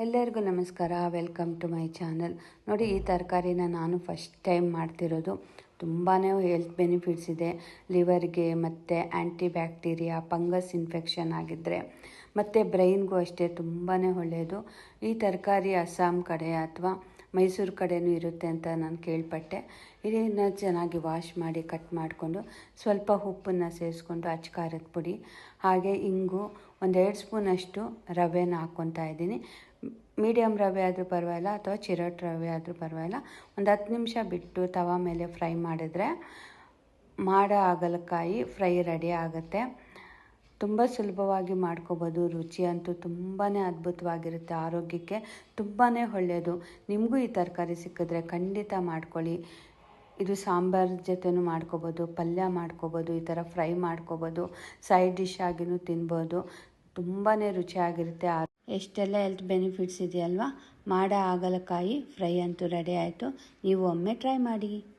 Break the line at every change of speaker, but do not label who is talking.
ಎಲ್ಲರಿಗೂ ನಮಸ್ಕಾರ. Welcome to my channel. ನೋಡಿ, ಈ ತರಕಾರಿನ ನಾನು ಫಸ್ಟ್ ಟೈಮ್ ಮಾಡ್ತಿರೋದು. ತುಂಬಾ ಹೆಲ್ತ್ ಬೆನಿಫಿಟ್ಸ್ ಇದೆ ಲಿವರ್ಗೆ, ಮತ್ತು ಆ್ಯಂಟಿ ಬ್ಯಾಕ್ಟೀರಿಯಾ, ಫಂಗಸ್ ಇನ್ಫೆಕ್ಷನ್ ಆಗಿದ್ದರೆ, ಮತ್ತು ಬ್ರೈನ್ಗೂ ಅಷ್ಟೇ ತುಂಬಾ ಒಳ್ಳೆಯದು. ಈ ತರಕಾರಿ ಅಸ್ಸಾಂ ಕಡೆ ಅಥವಾ ಮೈಸೂರು ಕಡೆಯೂ ಇರುತ್ತೆ ಅಂತ ನಾನು ಕೇಳ್ಪಟ್ಟೆ. ಇದನ್ನು ಚೆನ್ನಾಗಿ ವಾಶ್ ಮಾಡಿ ಕಟ್ ಮಾಡಿಕೊಂಡು ಸ್ವಲ್ಪ ಉಪ್ಪನ್ನು ಸೇರಿಸ್ಕೊಂಡು ಖಾರದ ಪುಡಿ ಹಾಗೆ ಇಂಗು 1-2 ಸ್ಪೂನಷ್ಟು ರವೆನ ಹಾಕ್ಕೊತಾ ಇದ್ದೀನಿ. ಮೀಡಿಯಮ್ ರವೆ ಆದರೂ ಪರವಾಗಿಲ್ಲ ಅಥವಾ ಚಿರೋಟಿ ರವೆ ಆದರೂ ಪರವಾಗಿಲ್ಲ. ಒಂದು 10 ನಿಮಿಷ ಬಿಟ್ಟು ತವಾ ಮೇಲೆ ಫ್ರೈ ಮಾಡಿದ್ರೆ ಹಾಗಲಕಾಯಿ ಫ್ರೈ ರೆಡಿ ಆಗುತ್ತೆ. ತುಂಬ ಸುಲಭವಾಗಿ ಮಾಡ್ಕೋಬೋದು. ರುಚಿ ಅಂತೂ ತುಂಬಾ ಅದ್ಭುತವಾಗಿರುತ್ತೆ. ಆರೋಗ್ಯಕ್ಕೆ ತುಂಬಾ ಒಳ್ಳೆಯದು. ನಿಮಗೂ ಈ ತರಕಾರಿ ಸಿಕ್ಕಿದ್ರೆ ಖಂಡಿತ ಮಾಡ್ಕೊಳ್ಳಿ. ಇದು ಸಾಂಬಾರ್ ಜೊತೆನೂ ಮಾಡ್ಕೋಬೋದು, ಪಲ್ಯ ಮಾಡ್ಕೋಬೋದು, ಈ ಥರ ಫ್ರೈ ಮಾಡ್ಕೋಬೋದು, ಸೈಡ್ ಡಿಶ್ ಆಗಿನೂ ತಿನ್ಬೋದು. ತುಂಬಾ ರುಚಿಯಾಗಿರುತ್ತೆ. ಎಷ್ಟೆಲ್ಲ ಹೆಲ್ತ್ ಬೆನಿಫಿಟ್ಸ್ ಇದೆಯಲ್ವಾ. ಹಾಗಲಕಾಯಿ ಫ್ರೈ ಅಂತೂ ರೆಡಿ ಆಯಿತು. ನೀವು ಒಮ್ಮೆ ಟ್ರೈ ಮಾಡಿ.